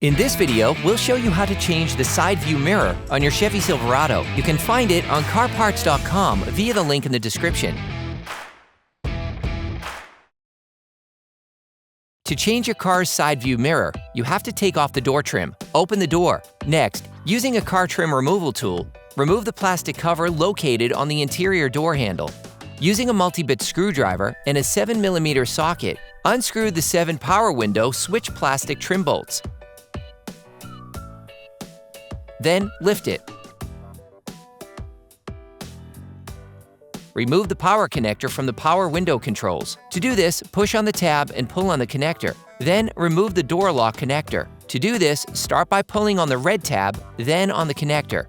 In this video, we'll show you how to change the side view mirror on your Chevy Silverado. You can find it on CarParts.com via the link in the description. To change your car's side view mirror, you have to take off the door trim. Open the door. Next, using a car trim removal tool, remove the plastic cover located on the interior door handle. Using a multi-bit screwdriver and a 7mm socket, unscrew the 7 power window switch plastic trim bolts. Then lift it. Remove the power connector from the power window controls. To do this, push on the tab and pull on the connector. Then remove the door lock connector. To do this, start by pulling on the red tab, then on the connector.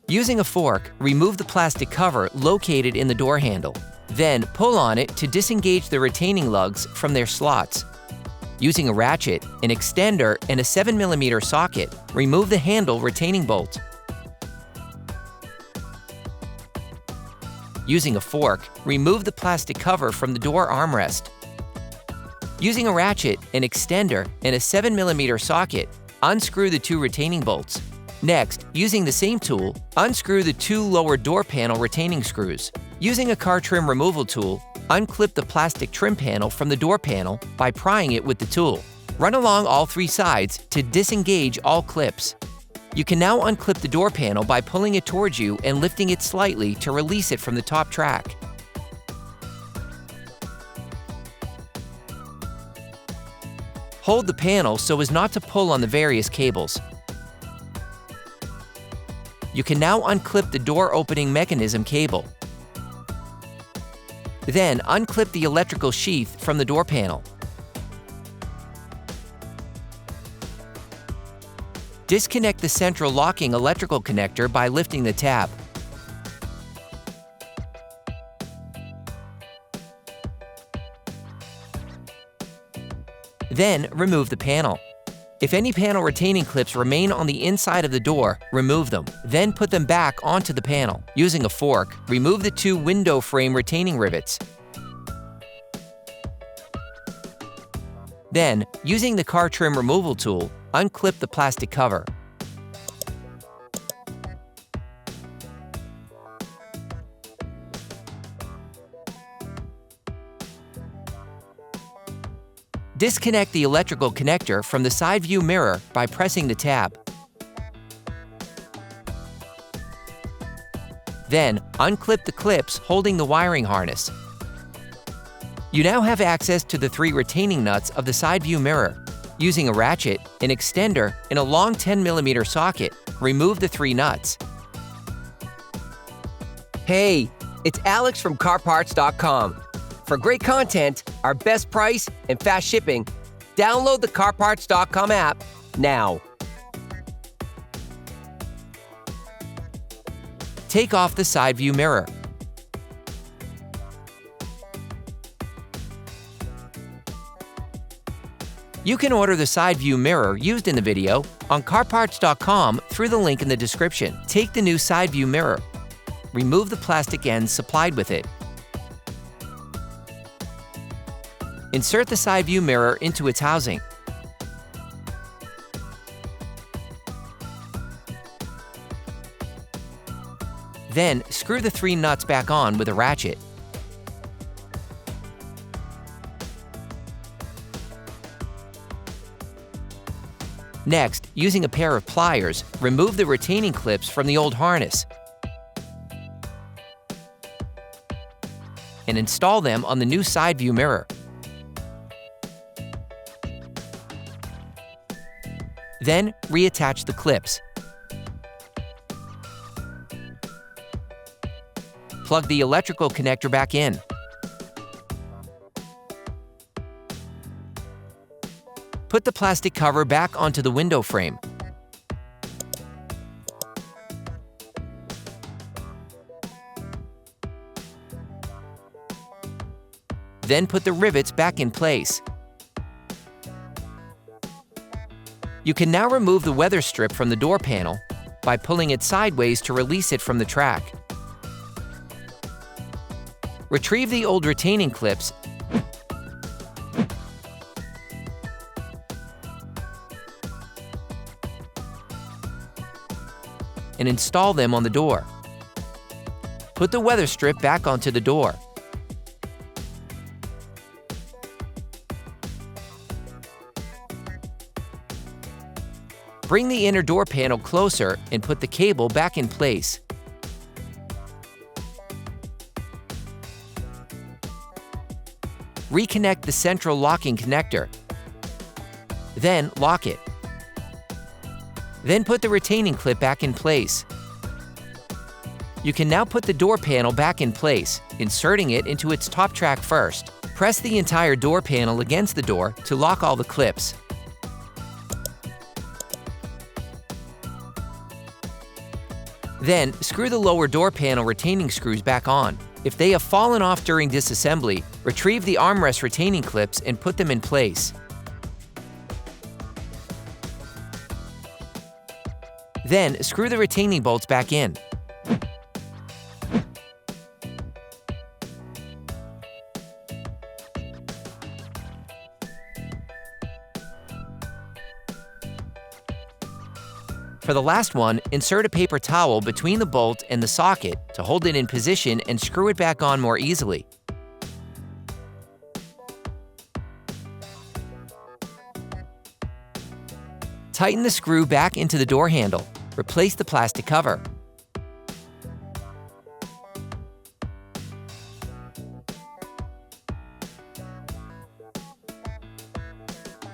Using a fork, remove the plastic cover located in the door handle. Then pull on it to disengage the retaining lugs from their slots. Using a ratchet, an extender, and a 7mm socket, remove the handle retaining bolt. Using a fork, remove the plastic cover from the door armrest. Using a ratchet, an extender, and a 7mm socket, unscrew the 2 retaining bolts. Next, using the same tool, unscrew the 2 lower door panel retaining screws. Using a car trim removal tool, unclip the plastic trim panel from the door panel by prying it with the tool. Run along all 3 sides to disengage all clips. You can now unclip the door panel by pulling it towards you and lifting it slightly to release it from the top track. Hold the panel so as not to pull on the various cables. You can now unclip the door opening mechanism cable. Then unclip the electrical sheath from the door panel. Disconnect the central locking electrical connector by lifting the tab. Then remove the panel. If any panel retaining clips remain on the inside of the door, remove them. Then put them back onto the panel. Using a fork, remove the 2 window frame retaining rivets. Then, using the car trim removal tool, unclip the plastic cover. Disconnect the electrical connector from the side view mirror by pressing the tab. Then, unclip the clips holding the wiring harness. You now have access to the 3 retaining nuts of the side view mirror. Using a ratchet, an extender, and a long 10mm socket, remove the 3 nuts. Hey, it's Alex from CarParts.com. For great content, our best price, and fast shipping, download the CarParts.com app now. Take off the side view mirror. You can order the side view mirror used in the video on CarParts.com through the link in the description. Take the new side view mirror. Remove the plastic ends supplied with it. Insert the side view mirror into its housing. Then, screw the 3 nuts back on with a ratchet. Next, using a pair of pliers, remove the retaining clips from the old harness and install them on the new side view mirror. Then, reattach the clips. Plug the electrical connector back in. Put the plastic cover back onto the window frame. Then put the rivets back in place. You can now remove the weather strip from the door panel by pulling it sideways to release it from the track. Retrieve the old retaining clips and install them on the door. Put the weather strip back onto the door. Bring the inner door panel closer and put the cable back in place. Reconnect the central locking connector. Then lock it. Then put the retaining clip back in place. You can now put the door panel back in place, inserting it into its top track first. Press the entire door panel against the door to lock all the clips. Then, screw the lower door panel retaining screws back on. If they have fallen off during disassembly, retrieve the armrest retaining clips and put them in place. Then, screw the retaining bolts back in. For the last one, insert a paper towel between the bolt and the socket to hold it in position and screw it back on more easily. Tighten the screw back into the door handle. Replace the plastic cover.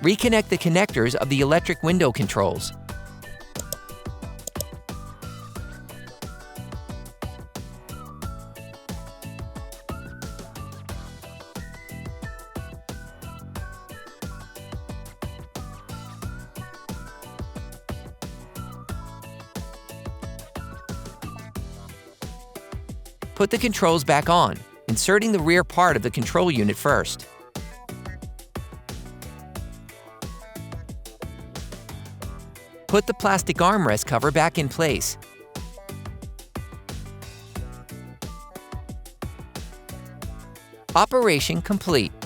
Reconnect the connectors of the electric window controls. Put the controls back on, inserting the rear part of the control unit first. Put the plastic armrest cover back in place. Operation complete.